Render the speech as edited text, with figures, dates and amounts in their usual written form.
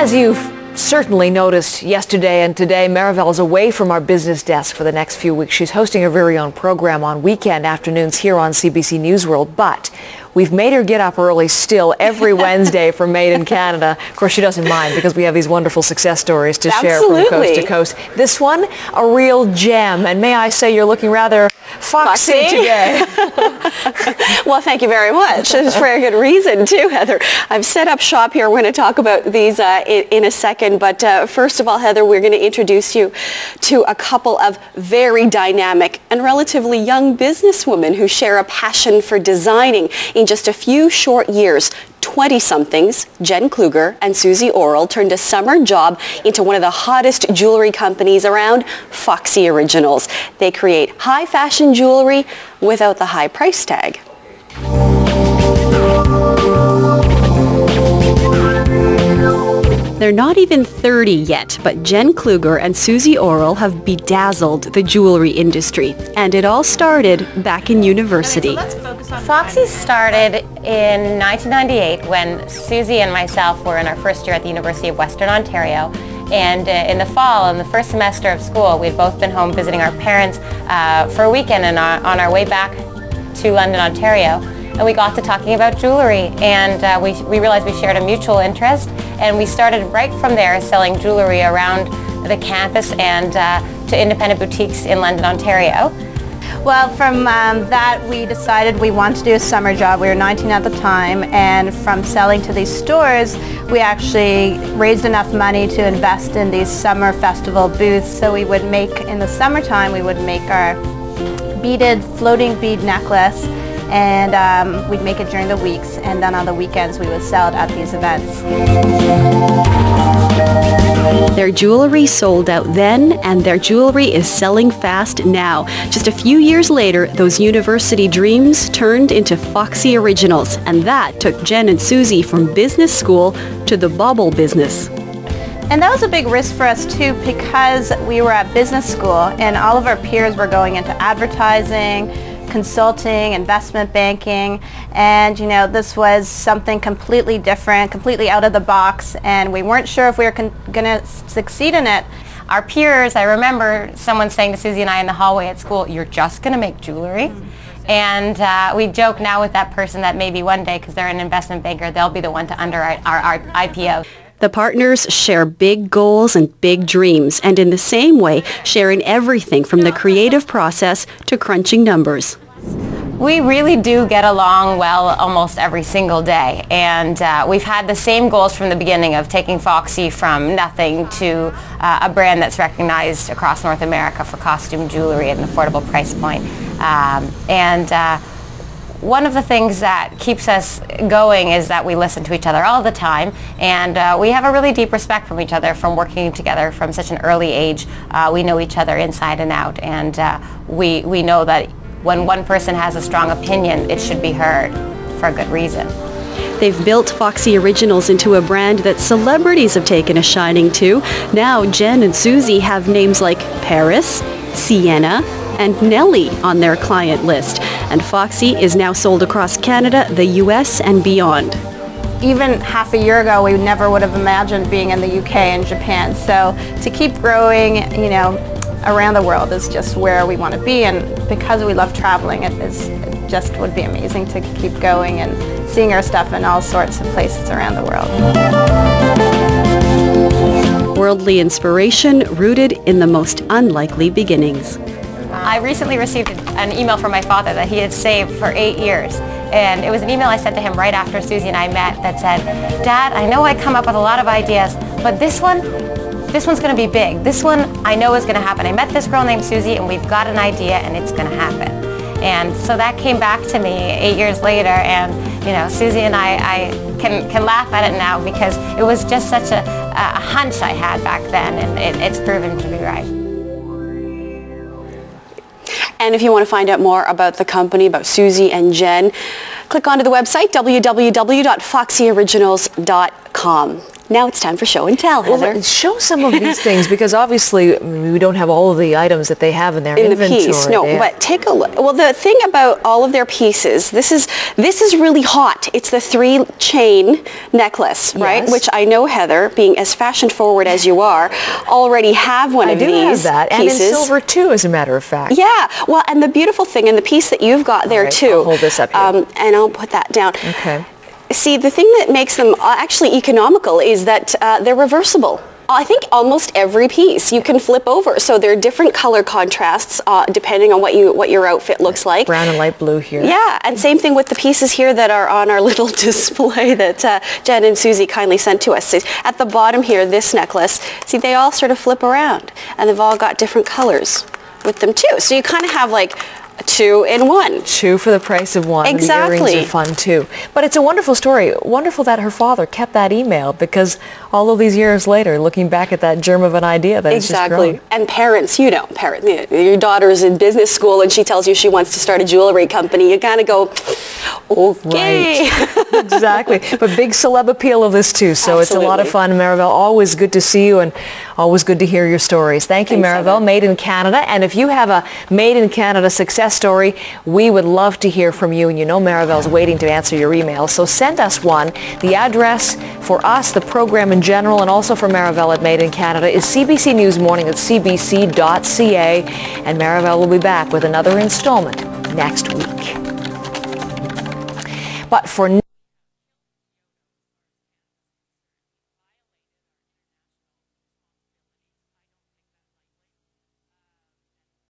As you've certainly noticed yesterday and today, Maribel is away from our business desk for the next few weeks. She's hosting her very own program on weekend afternoons here on CBC News World, but we've made her get up early still every Wednesday for Made in Canada. Of course, she doesn't mind because we have these wonderful success stories to share from coast to coast. This one, a real gem. And may I say, you're looking rather foxy today. Well, thank you very much. It's for a good reason, too, Heather. I've set up shop here. We're going to talk about these in a second. But first of all, Heather, we're going to introduce you to a couple of very dynamic and relatively young businesswomen who share a passion for designing. In just a few short years, 20-somethings, Jen Kluger and Susie Orrell, turned a summer job into one of the hottest jewelry companies around, Foxy Originals. They create high fashion jewelry without the high price tag. They're not even 30 yet, but Jen Kluger and Susie Orrell have bedazzled the jewelry industry. And it all started back in university. Foxy started in 1998 when Susie and myself were in our first year at the University of Western Ontario. And in the fall, in the first semester of school, we'd both been home visiting our parents for a weekend and on our way back to London, Ontario. And we got to talking about jewelry, and we realized we shared a mutual interest, and we started right from there selling jewelry around the campus and to independent boutiques in London, Ontario. Well, from that we decided we wanted to do a summer job. We were 19 at the time, and from selling to these stores, we actually raised enough money to invest in these summer festival booths. So we would make, in the summertime, we would make our beaded floating bead necklace, and we'd make it during the weeks, and then on the weekends we would sell it at these events. Their jewelry sold out then, and their jewelry is selling fast now. Just a few years later, those university dreams turned into Foxy Originals, and that took Jen and Susie from business school to the bauble business. And that was a big risk for us too, because we were at business school and all of our peers were going into advertising, consulting, investment banking, and this was something completely different, completely out of the box, and we weren't sure if we were going to succeed in it. Our peers, I remember someone saying to Susie and I in the hallway at school, "You're just going to make jewelry?" And we joke now with that person that maybe one day, because they're an investment banker, they'll be the one to underwrite our IPO. The partners share big goals and big dreams, and in the same way, sharing everything from the creative process to crunching numbers. We really do get along well almost every single day, and we've had the same goals from the beginning of taking Foxy from nothing to a brand that's recognized across North America for costume jewelry at an affordable price point. One of the things that keeps us going is that we listen to each other all the time, and we have a really deep respect from each other from working together from such an early age. We know each other inside and out, and we know that when one person has a strong opinion, it should be heard for a good reason. They've built Foxy Originals into a brand that celebrities have taken a shining to. Now Jen and Susie have names like Paris, Sienna, and Nelly on their client list. And Foxy is now sold across Canada, the US, and beyond. Even half a year ago, we never would have imagined being in the UK and Japan. So to keep growing, around the world is just where we want to be. And because we love traveling, it just would be amazing to keep going and seeing our stuff in all sorts of places around the world. Worldly inspiration rooted in the most unlikely beginnings. I recently received an email from my father that he had saved for 8 years. And it was an email I sent to him right after Susie and I met that said, "Dad, I know I come up with a lot of ideas, but this one's going to be big. This one I know is going to happen. I met this girl named Susie and we've got an idea and it's going to happen." And so that came back to me 8 years later, and Susie and I can laugh at it now because it was just such a hunch I had back then, and it's proven to be right. And if you want to find out more about the company, about Susie and Jen, click onto the website www.foxyoriginals.com. Now it's time for show and tell, Heather. Well, show some of these things, because obviously we don't have all of the items that they have in their inventory. The piece, no, but take a look. Well, the thing about all of their pieces, this is really hot. It's the 3-chain necklace, right? Yes. Which I know, Heather, being as fashion forward as you are, already have one of these I do have that, pieces. and in silver too, as a matter of fact. Yeah, well, and the beautiful thing, and the piece that you've got there too. I'll hold this up here. And I'll put that down. Okay. See, the thing that makes them actually economical is that they're reversible. I think almost every piece you can flip over. So there are different color contrasts depending on what your outfit looks like. Brown and light blue here. Yeah, and same thing with the pieces here that are on our little display that Jen and Susie kindly sent to us. At the bottom here, this necklace, see, they all sort of flip around, and they've all got different colors with them too. So you kind of have like 2 in 1. 2 for the price of 1. Exactly. The earrings are fun too. But it's a wonderful story. Wonderful that her father kept that email, because all of these years later, looking back at that germ of an idea that has just grown. And parents, your daughter's in business school and she tells you she wants to start a jewelry company, you kind of go, okay. Right. Exactly. But big celeb appeal of this too. So It's a lot of fun. Maribel, always good to see you and always good to hear your stories. Thank you, Maribel. Made in Canada. And if you have a Made in Canada success story, we would love to hear from you. And you know Maribel's waiting to answer your email. So send us one. The address for us, the program in general, and also for Maribel at Made in Canada is CBC News Morning at cbc.ca. And Maribel will be back with another installment next week. But for